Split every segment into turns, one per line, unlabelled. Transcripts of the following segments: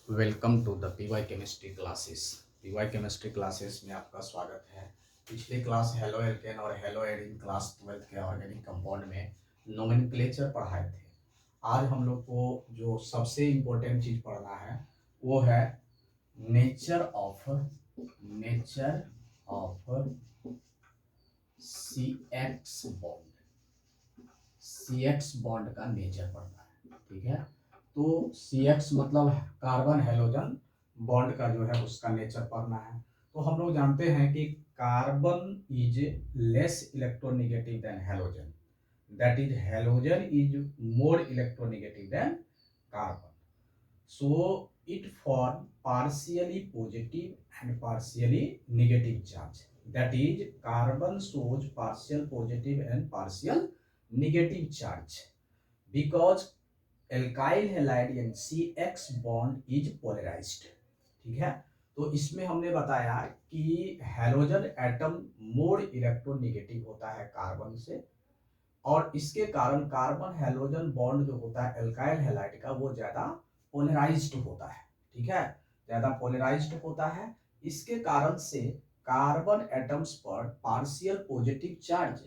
Welcome to the PY chemistry classes. PY chemistry classes में आपका स्वागत है। पिछले क्लास हेलो एल्केन और हेलो एडिन क्लास 12th के ऑर्गेनिक कंपाउंड में नोमेनक्लेचर पढ़ाए थे। आज हम लोग को जो सबसे इम्पोर्टेंट चीज़ पढ़ना है वो है nature of C X bond. C X bond का नेचर पढ़ना है, ठीक है। तो सी एक्स मतलब कार्बन हेलोजन बॉन्ड का जो है उसका नेचर पढ़ना है। तो हम लोग जानते हैं कि carbon is less electronegative than halogen, that is halogen is more electronegative than carbon. So it form partially positive and partially negative charge. That is, carbon shows partial positive and partial negative charge because alkyl halide and CX bond is polarized. ठीक है। तो इसमें हमने बताया कि halogen atom more electronegative होता है carbon से, और इसके कारण कार्बन हेलोजन बॉन्ड जो होता है एल्काइल हैलाइड का वो ज्यादा पोलराइज्ड होता है, ठीक है, ज्यादा पोलराइज्ड होता है। इसके कारण से कार्बन एटम्स पर पार्शियल पॉजिटिव चार्ज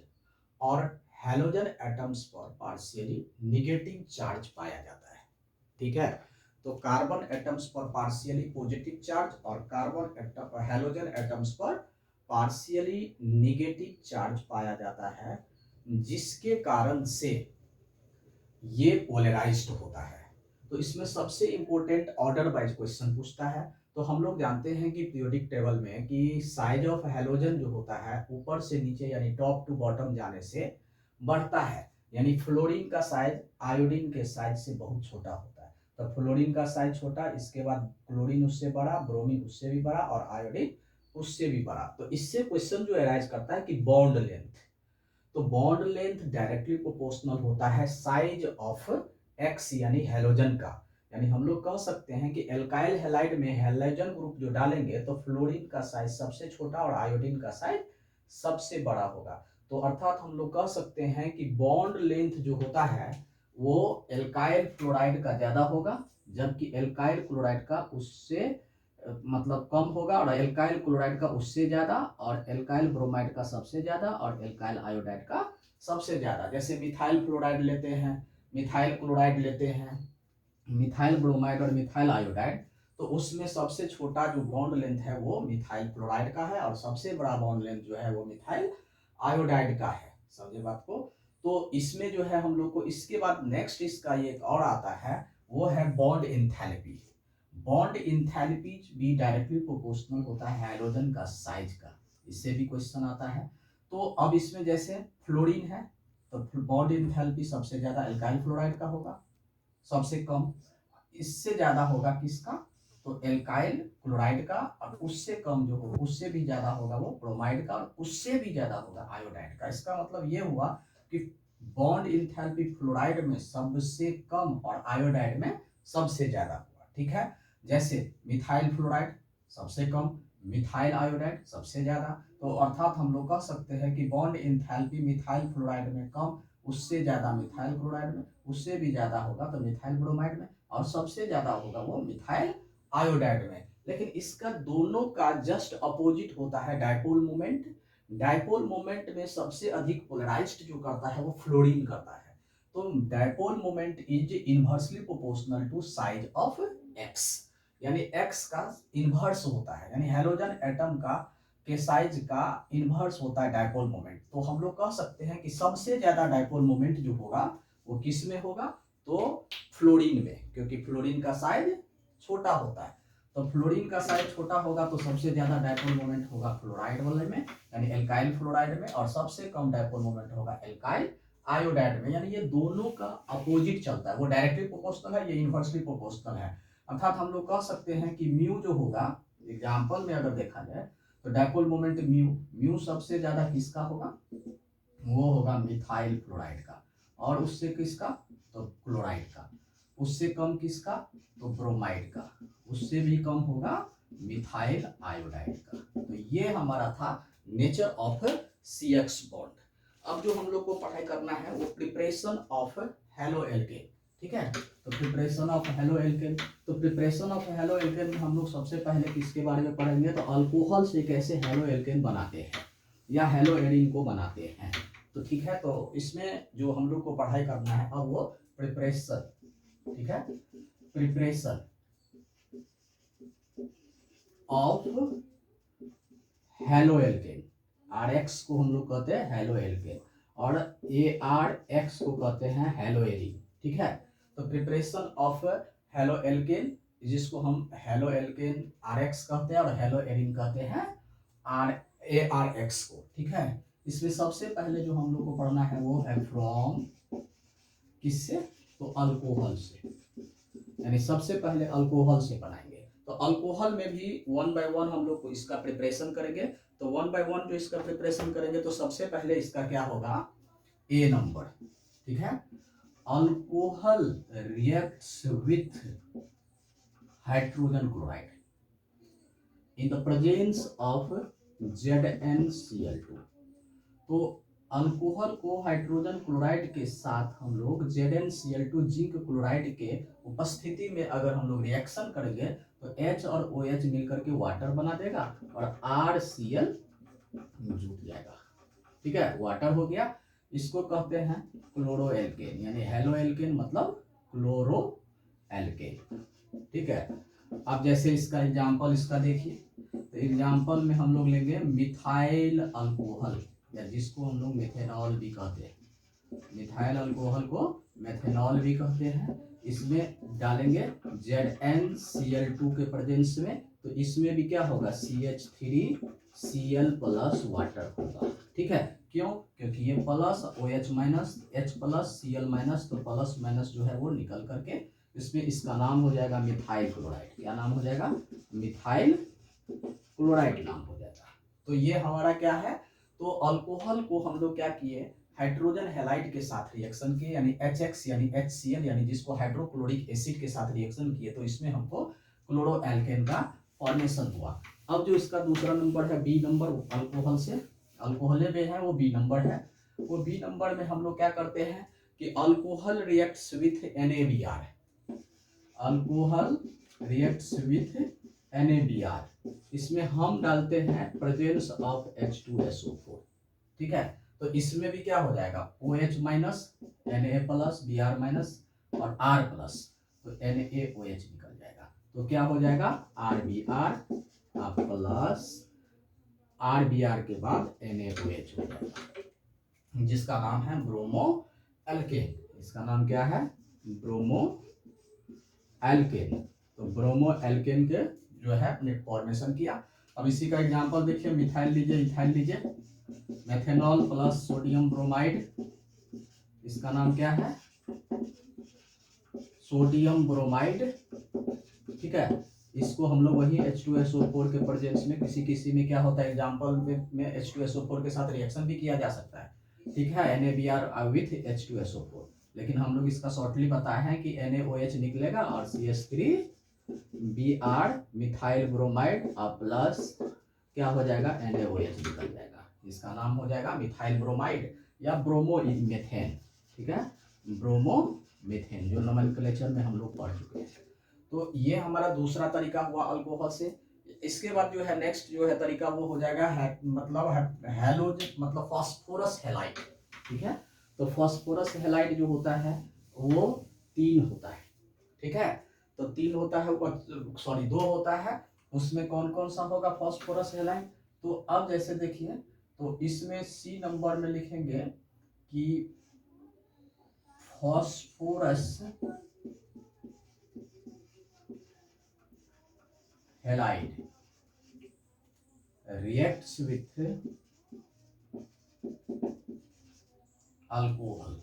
और हेलोजन एटम्स पर पार्शियली निगेटिव चार्ज पाया जाता है, ठीक है। तो कार्बन एटम्स पर पार्शियली पॉजिटिव चार्ज और हेलोजन एटम्स पर पार्शियली निगेटिव चार्ज पाया जाता है, जिसके कारण से ये पोलराइज्ड होता है। तो इसमें सबसे इंपॉर्टेंट ऑर्डर वाइज क्वेश्चन पूछता है। तो हम लोग जानते हैं कि पीरियोडिक टेबल में कि साइज ऑफ हेलोजन जो होता है ऊपर से नीचे यानी टॉप टू बॉटम जाने से बढ़ता है, यानी फ्लोरीन का साइज आयोडीन के साइज से बहुत छोटा होता है। तो फ्लोरीन का साइज छोटा, इसके बाद क्लोरीन उससे बड़ा, ब्रोमीन उससे भी बड़ा और आयोडीन उससे भी बड़ा। तो इससे क्वेश्चन जो अराइज करता है कि बॉन्ड लेंथ, तो बॉन्ड लेंथ डायरेक्टली प्रोपोर्शनल होता है साइज ऑफ एक्स यानी हेलोजन का। यानी हम लोग कह सकते हैं कि एल्काइल हैलाइड में हेलोजन ग्रुप जो डालेंगे तो फ्लोरीन का साइज सबसे छोटा और आयोडीन का साइज सबसे बड़ा होगा। तो अर्थात हम लोग कह सकते हैं कि बॉन्ड लेंथ जो होता है वो एल्काइल फ्लोराइड का ज्यादा होगा, जबकि एल्काइल क्लोराइड का उससे मतलब कम होगा, और एल्काइल क्लोराइड का उससे ज्यादा, और एल्काइल ब्रोमाइड का सबसे ज्यादा, और एल्काइल आयोडाइड का सबसे ज्यादा। जैसे मिथाइल फ्लोराइड लेते हैं, मिथाइल क्लोराइड लेते हैं, मिथाइल ब्रोमाइड और मिथाइल आयोडाइड, तो उसमें सबसे छोटा जो बॉन्ड लेंथ है वो मिथाइल क्लोराइड का है, और सबसे बड़ा बॉन्ड लेंथ जो है वो मिथाइल आयोडाइड का है। समझे बात को। तो इसमें जो है हम लोग को इसके बाद नेक्स्ट इसका एक और आता है, वो है बॉन्ड इंथैल्पी। बॉन्ड इंथैल्पी भी डायरेक्टली प्रोपोर्शनल होता है हाइड्रोजन का साइज का, इससे भी क्वेश्चन आता है। तो अब इसमें जैसे फ्लोरीन है तो बॉन्ड इंथैल्पी सबसे ज्यादा एल्काइल फ्लोराइड का होगा, सबसे कम इससे ज्यादा होगा किसका, तो एल्काइल क्लोराइड का, और उससे कम जो होगा उससे भी ज्यादा होगा वो ब्रोमाइड का, और उससे भी ज्यादा होगा आयोडाइड का। इसका मतलब ये हुआ कि बॉन्ड इंथैल्पी फ्लोराइड में सबसे कम और आयोडाइड में सबसे ज्यादा हुआ, ठीक है। जैसे मिथाइल फ्लोराइड सबसे कम, मिथाइल आयोडाइड सबसे ज्यादा। तो अर्थात हम लोग कह सकते हैं कि बॉन्ड इंथैल्पी मिथाइल फ्लोराइड में कम, उससे ज्यादा मिथाइल क्लोराइड में, उससे भी ज्यादा होगा तो मिथाइल ब्रोमाइड में, और सबसे ज्यादा होगा वो मिथाइल आयोडाइड में। लेकिन इसका दोनों का जस्ट अपोजिट होता है डायपोल मोमेंट। डायपोल मोमेंट में सबसे अधिक पोलराइज्ड जो करता है वो फ्लोरीन करता है। तो dipole moment is inversely proportional to size of X, यानी एक्स का इनवर्स होता है, यानी हेलोजन एटम का के साइज का इनवर्स होता है डायपोल मोमेंट। तो हम लोग कह सकते हैं कि सबसे ज्यादा डायपोल मोमेंट जो होगा वो किस में होगा, तो फ्लोरीन में, क्योंकि फ्लोरीन का साइज छोटा होता है। तो फ्लोरीन का साइज छोटा होगा तो सबसे ज्यादा डायपोल मोमेंट होगा फ्लोराइड वाले में, यानी एल्काइल फ्लोराइड में, और सबसे कम डायपोल मोमेंट होगा एल्काइल आयोडाइड में। यानी ये दोनों का अपोजिट चलता है, वो डायरेक्टली प्रोपोर्शनल है, ये इनवर्सली प्रोपोर्शनल है। अर्थात हम लोग कह सकते हैं कि म्यू जो होगा, एग्जाम्पल में अगर देखा जाए तो डायपोल मोमेंट म्यू, म्यू सबसे ज्यादा किसका होगा, वो होगा मिथाइल फ्लोराइड का, और उससे किसका, तो क्लोराइड का। उससे कम किसका, तो ब्रोमाइड का। उससे भी कम होगा मिथाइल आयोडाइड का। तो ये हमारा था नेचर ऑफ CX बॉन्ड। अब जो हम लोग को पढ़ाई करना है वो प्रिपरेशन ऑफ हेलो एल्केन। ठीक है। तो प्रिपरेशन ऑफ हेलो एल्केन, तो प्रिपरेशन ऑफ हेलो एल्केन में हम लोग सबसे पहले किसके बारे में पढ़ेंगे, तो अल्कोहल से कैसे हेलो एल्केन बनाते हैं या हेलो एरीन को बनाते हैं। तो ठीक है, तो इसमें जो हम लोग को पढ़ाई करना है अब वो प्रिपरेशन, ठीक है, preparation of haloalkane, R X को हम लोग कहते हैं हेलो एल्केन और ए आर एक्स को कहते हैं हेलो एरीन, ठीक है। तो प्रिपरेशन ऑफ हेलो एल्केन जिसको हम हेलो एल्केन आर एक्स कहते हैं और हेलो एरीन कहते हैं आर ए आर एक्स को, ठीक है। इसमें सबसे पहले जो हम लोग को पढ़ना है वो है फ्रॉम, किससे, तो अल्कोहल से, यानी सबसे पहले अल्कोहल से बनाएंगे। तो अल्कोहल में भी वन बाय वन हम लोग को इसका प्रिपरेशन करेंगे। तो वन बाय वन जो इसका प्रिपरेशन करेंगे तो सबसे पहले इसका क्या होगा, ए नंबर, ठीक है। Alcohol reacts with hydrogen chloride in the presence of ZnCl2। तो अल्कोहल को हाइड्रोजन क्लोराइड के साथ हम लोग ZnCl2 जिंक क्लोराइड के उपस्थिति में अगर हम लोग रिएक्शन करेंगे तो H और OH मिलकर के वाटर बना देगा और RCl जुट जाएगा, ठीक है, वाटर हो गया। इसको कहते हैं क्लोरो एल्केन, यानी हेलो एल्केन मतलब क्लोरो एल्केन, ठीक है। अब जैसे इसका एग्जांपल इसका देखिए, तो एग्जांपल में हम लोग लेंगे मिथाइल अल्कोहल या जिसको हम लोग मेथेनॉल भी कहते हैं, मिथाइल अल्कोहल को मेथेनॉल भी कहते हैं। इसमें डालेंगे ZnCl2 के प्रेजेंस में, तो इसमें भी क्या होगा CH3Cl प्लस वाटर होगा, ठीक है। क्यों, क्योंकि ये plus OH minus H plus Cl minus, तो प्लस माइनस जो है वो निकल करके इसमें इसका नाम हो जाएगा मिथाइल क्लोराइड। क्या नाम हो जाएगा, मिथाइल क्लोराइड नाम हो जाएगा। तो ये हमारा क्या है, तो अल्कोहल को हम लोग क्या किए, हाइड्रोजन हैलाइड के साथ रिएक्शन किए, यानी HX यानी HCl यानी जिसको हाइड्रोक्लोरिक एसिड के साथ रिएक्शन किए, तो इसमें हमको क्लोरो एल्केन का फॉर्मेशन हुआ। अब जो इसका दूसरा नंबर है बी नंबर, अल्कोहल से अल्कोहल में है वो बी नंबर है। वो बी नंबर में हम लोग क्या करते हैं कि alcohol reacts with NaBr, alcohol reacts with NaBr, इसमें हम डालते हैं प्रेजेंस ऑफ H2SO4, ठीक है। तो इसमें भी क्या हो जाएगा OH minus Na plus Br minus और R प्लस, तो NaOH निकल जाएगा। तो क्या हो जाएगा RBr प्लस RBr के बाद NaOH हो जाएगा, जिसका नाम है ब्रोमो एल्केन। इसका नाम क्या है, ब्रोमो एल्केन। तो ब्रोमो एल्केन के जो है अपने फॉर्मेशन किया। अब इसी का एग्जांपल देखिए, मिथाइल लीजिए, इथाइल लीजिए, मेथेनॉल प्लस सोडियम ब्रोमाइड, इसका नाम क्या है सोडियम ब्रोमाइड, ठीक है। इसको हम लोग वही H2SO4 के प्रेजेंस में किसी किसी में क्या होता है एग्जांपल में H2SO4 के साथ रिएक्शन भी किया जा सकता है, ठीक है, NaBr विथ H2SO4, लेकिन हम लोग इसका शॉर्टली बताए हैं कि NaOH निकलेगा और CH3Br मिथाइल ब्रोमाइड प्लस क्या हो जाएगा NaOH निकल जाएगा, इसका नाम हो जाएगा मिथाइल ब्रोमाइड या ब्रोमो मेथेन, ठीक है, ब्रोमो मेथेन जो नोमेनक्लेचर में हम लोग पढ़ चुके हैं। तो ये हमारा दूसरा तरीका हुआ अल्कोहल से। इसके बाद जो है नेक्स्ट जो है तरीका वो हो जाएगा मतलब हैलोजन मतलब फास्फोरस हैलाइड, ठीक है। तो फास्फोरस हैलाइड जो होता है वो 3 होता है, ठीक है। तो 3 होता है, सॉरी 2 होता है। उसमें कौन कौन सा होगा फास्फोरस हैलाइड, तो अब जैसे देखिए, तो इसमें C नंबर में लिखेंगे कि phosphorus halide reacts with alcohol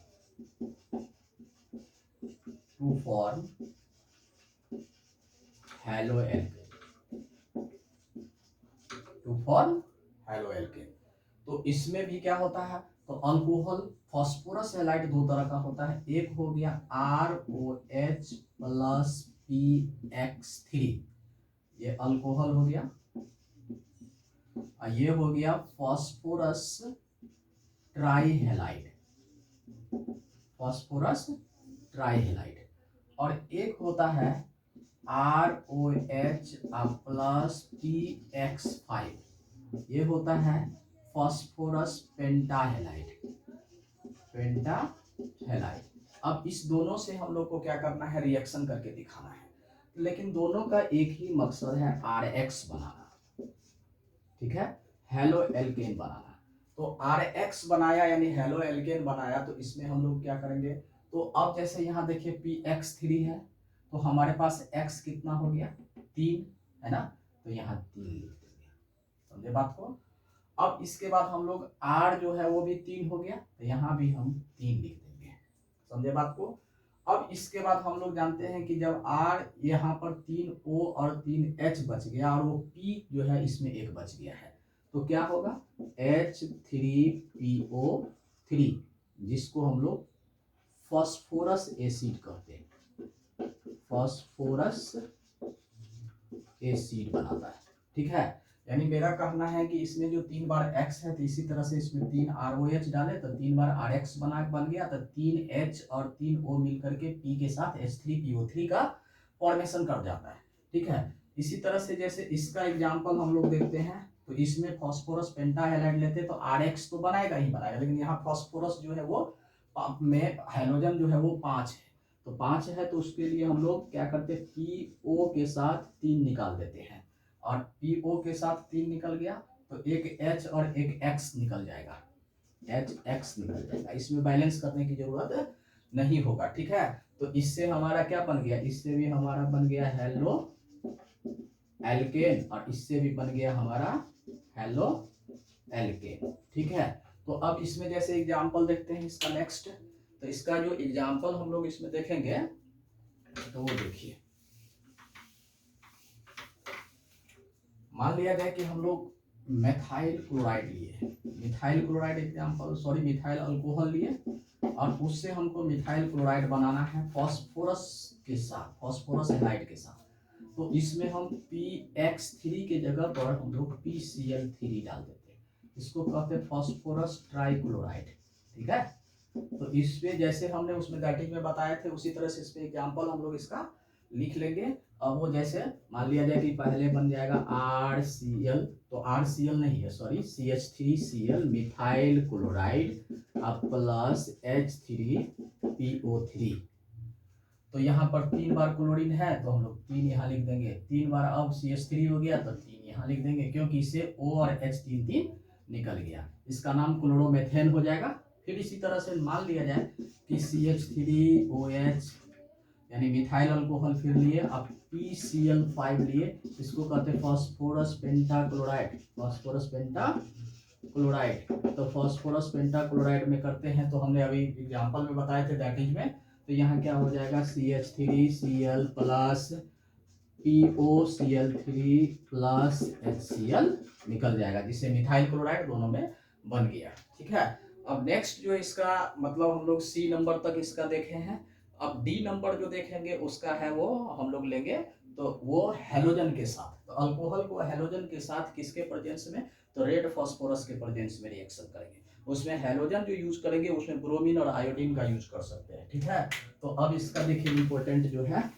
to form haloalkane, to form haloalkane। तो इसमें भी क्या होता है, तो अल्कोहल फास्फोरस हैलाइड 2 तरह का होता है, एक हो गया ROH प्लस PX3, ये अल्कोहल हो गया, ये हो गया फास्फोरस ट्राईहैलाइड, फास्फोरस ट्राईहैलाइड। और एक होता है ROH प्लस PX5, ये होता है फास्फोरस पेंटाहेलाइड। अब इस दोनों से हम लोग को क्या करना है, रिएक्शन करके दिखाना है, लेकिन दोनों का एक ही मकसद है, RX बनाना, ठीक है, हेलो एल्केन बनाना। तो RX बनाया यानी हेलो एल्केन बनाया, तो इसमें हम लोग क्या करेंगे, तो अब जैसे यहाँ देखिए PX3 है, तो हमारे पास X कितना हो गया, 3 है ना, तो यहाँ 3 लिख देंगे, समझे बात को। अब इसके बाद हम लोग R जो है वो भी 3 हो गया, तो यहाँ भी हम 3 लिख देंगे, समझे बात को। अब इसके बाद हम लोग जानते हैं कि जब R यहाँ पर 3O और 3H बच गया और वो P जो है इसमें 1 बच गया है, तो क्या होगा, H3PO3, जिसको हम लोग फास्फोरस एसिड कहते हैं, फास्फोरस एसिड बनाता है, ठीक है। यानी मेरा कहना है कि इसमें जो 3 बार X है, तो इसी तरह से इसमें 3 ROH डाले तो 3 बार RX बन गया, तो 3 H और 3 O मिल करके P के साथ H3PO3 का फॉर्मेशन कर जाता है, ठीक है। इसी तरह से जैसे इसका एग्जांपल हम लोग देखते हैं, तो इसमें फास्फोरस पेंटाहेलाइड लेते तो RX तो बनाएगा ही बनाएगा, लेकिन यहाँ फास्फोरस जो है वो में हाइड्रोजन जो है वो 5 है, तो 5 है, तो उसके लिए हम लोग क्या करते हैं, PO के साथ 3 निकाल देते हैं, और PO के साथ 3 निकल गया, तो एक H और एक X निकल जाएगा, HX निकल जाएगा, इसमें बैलेंस करने की जरूरत नहीं होगा, ठीक है। तो इससे हमारा क्या बन गया, इससे भी हमारा बन गया हेलो एल्केन, और इससे भी बन गया हमारा हेलो एल्केन, ठीक है। तो अब इसमें जैसे एग्जांपल देखते हैं इसका नेक्स्ट, तो इसका जो एग्जांपल हम लोग इसमें देखेंगे, तो वो देखिए, मान लिया जाए कि हम लोग मेथाइल क्लोराइड लिए, मिथाइल क्लोराइड मिथाइल अल्कोहल लिए, और उससे हमको मिथाइल क्लोराइड बनाना है फास्फोरस के साथ, फास्फोरस हैलाइड के साथ, तो इसमें हम PX3 के जगह पर हम लोग PCl3 डाल देते हैं, इसको कहते हैं फास्फोरस ट्राइक्लोराइड, ठीक है। तो इस पे जैसे हमने उसमें डाइटिंग में बताए थे, उसी तरह से इस पे एग्जांपल हम लोग इसका लिख लेंगे। अब वो जैसे मान लिया जाए कि पहले बन जाएगा RCl, तो RCl नहीं है, sorry, CH3Cl methyl chloride plus H3PO3, तो यहाँ पर 3 बार क्लोरीन है, तो हम लोग 3 यहाँ लिख देंगे, 3 बार अब CH3 हो गया, तो 3 यहाँ लिख देंगे, क्योंकि इससे O और H 3 निकल गया, इसका नाम क्लोरोमेथेन हो जाएगा। फिर इसी तरह से मान लिया जाए कि CH3OH यानी मिथाइल अल्कोहल फिर लिए, अब PCl5 लिए, इसको कहते हैं फास्फोरस पेंटाक्लोराइड, फास्फोरस पेंटाक्लोराइड, तो फास्फोरस पेंटाक्लोराइड में करते हैं, तो हमने अभी एग्जांपल में बताए थे दैट इज में, तो यहाँ क्या हो जाएगा, CH3Cl plus POCl3 plus HCl निकल जाएगा, जिससे मिथाइल क्लोराइड दोनों में बन गया, ठीक है। अब नेक्स्ट जो इसका मतलब हम लोग C नंबर तक इसका देखे हैं, अब D नंबर जो देखेंगे उसका है वो हम लोग लेंगे, तो वो हेलोजन के साथ, तो अल्कोहल को हेलोजन के साथ किसके प्रेजेंस में, तो रेड फास्फोरस के प्रेजेंस में रिएक्शन करेंगे, उसमें हेलोजन जो यूज करेंगे उसमें ब्रोमीन और आयोडीन का यूज कर सकते हैं, ठीक है। तो अब इसका देखिए इंपॉर्टेंट जो है,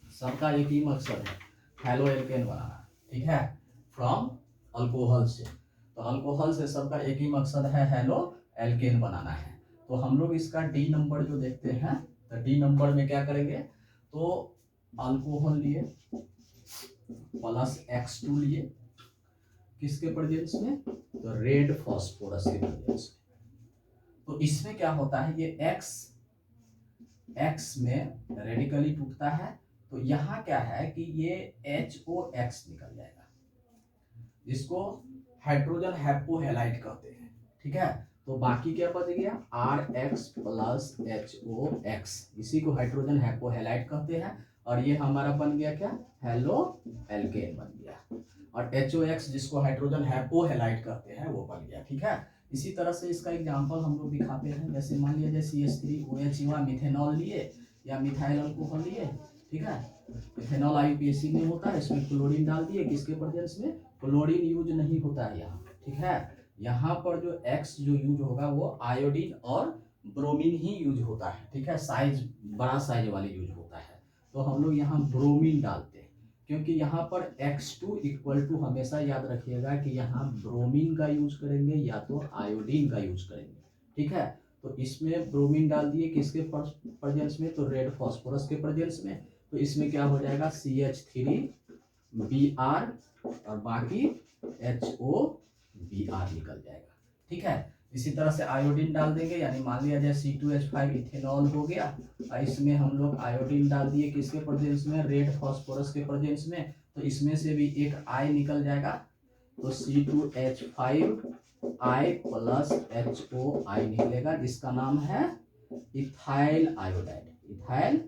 सबका एक ही मकसद है, हेलो एल्केन बनाना, ठीक है, फ्रॉम अल्कोहल से, तो अल्कोहल से सबका एक ही मकसद है, हेलो एल्केन बनाना है। तो हम लोग इसका D नंबर जो देखते हैं, तो D नंबर में क्या करेंगे, तो अल्कोहल लिए प्लस X2 लिए, किसके प्रेजेंस में, तो रेड फास्फोरस के प्रेजेंस में, तो इसमें क्या होता है, ये X में रेडिकली टूटता है, तो यहाँ क्या है कि ये HOX निकल जाएगा, जिसको हाइड्रोजन हैपोहेलाइड कहते हैं, ठीक है। तो बाकी क्या बच गया, RX प्लस HOX, इसी को हाइड्रोजन हैपोहेलाइड कहते हैं, और ये हमारा बन गया क्या, हेलो एल्केन बन गया, और HOX जिसको हाइड्रोजन हैपोहेलाइड कहते हैं वो बन गया, ठीक है। इसी तरह से इसका एग्जांपल हम लोग दिखाते हैं, जैसे मान लिया जाए CH3OH या मिथेनॉल लिए या मिथाइल अल्कोहल लिए, ठीक है, मिथेनॉल IUPAC में होता है, इसमें क्लोरीन डाल दिए, किसके प्रेजेंस में, क्लोरीन यूज नहीं होता है यहाँ, ठीक है। यहाँ पर जो X जो यूज होगा वो आयोडीन और ब्रोमीन ही यूज होता है, ठीक है, साइज बड़ा साइज वाली यूज होता है, तो हम लोग यहाँ ब्रोमीन डालते हैं, क्योंकि यहाँ पर X2 इक्वल टू, हमेशा याद रखिएगा कि यहाँ ब्रोमीन का यूज करेंगे या तो आयोडीन का यूज करेंगे, ठीक है। तो इसमें ब्रोमीन डाल दिए, किसके प्रेजेंस में, तो रेड फास्फोरस के प्रेजेंस में। तो इसमें क्या हो जाएगा, CH3Br और बाकी HOBr निकल जाएगा, ठीक है। इसी तरह से आयोडीन डाल देंगे, यानी मान लिया जाए C2H5 इथेनॉल हो गया, और इसमें हम लोग आयोडीन डाल दिए, किसके प्रेजेंस में, रेड फास्फोरस के प्रेजेंस में। तो इसमें से भी एक आई निकल जाएगा, तो C2H5I प्लस HOI निकलेगा, जिसका नाम है इथाइल आयोडाइड, इथाइल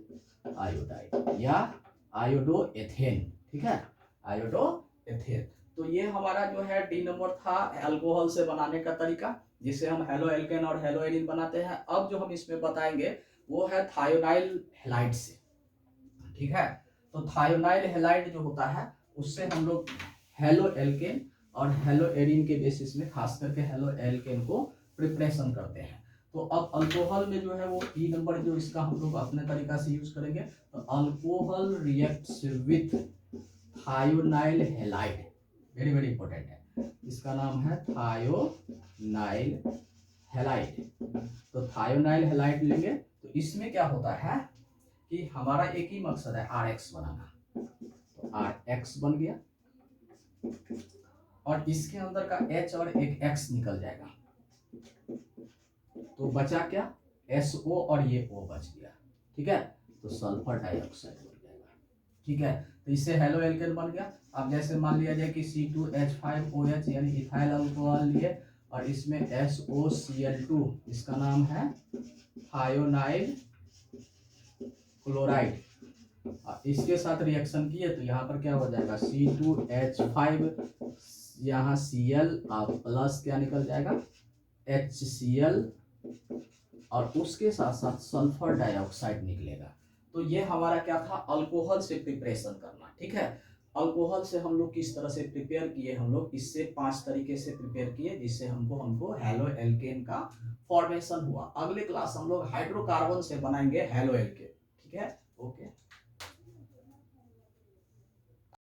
आयोडाइड या आयोडो एथेन, ठीक है, आयोडो एथेन। तो ये हमारा जो है डी नंबर था अल्कोहल से बनाने का तरीका, जिसे हम हेलो एल्केन और हेलो एरिन बनाते हैं। अब जो हम इसमें बताएंगे वो है थायोनाइल हैलाइड से, ठीक है। तो थायोनाइल हैलाइड जो होता है उससे हम लोग हेलो एल्केन और हेलो एरिन के बेसिस में, खास करके हेलो एल्केन को प्रिपरेशन करते हैं। तो अब अल्कोहल में जो है वो ई नंबर जो इसका हम लोग अपने तरीका से यूज करेंगे। तो alcohol reacts with thionyl halide, very very important है, इसका नाम है थायोनाइल हैलाइड। तो थायोनाइल हैलाइड लेंगे, तो इसमें क्या होता है कि हमारा एक ही मकसद है RX बनाना, तो RX बन गया, और इसके अंदर का H और एक X निकल जाएगा, तो बचा क्या, SO और ये O बच गया, ठीक है। तो सल्फर डाइऑक्साइड बन जाएगा, ठीक है। तो इससे हेलो एल्केन बन गया। अब जैसे मान लिया जाए कि C2H5OH यानी इथाइल अल्कोहल लिए, और इसमें SOCl2, इसका नाम है थायोनाइल क्लोराइड, इसके साथ रिएक्शन किए तो यहाँ पर क्या हो जाएगा, C2H5, यहाँ Cl प्लस क्या निकल जाएगा, HCl, और उसके साथ साथ सल्फर डाइऑक्साइड निकलेगा। तो ये हमारा क्या था, अल्कोहल से प्रिपरेशन करना, ठीक है। अल्कोहल से हम लोग किस तरह से प्रिपेयर किए, हम लोग इससे 5 तरीके से प्रिपेयर किए, जिससे हमको हेलो एल्केन का फॉर्मेशन हुआ। अगले क्लास हम लोग हाइड्रोकार्बन से बनाएंगे हेलो एल्केन, ठीक है। ओके।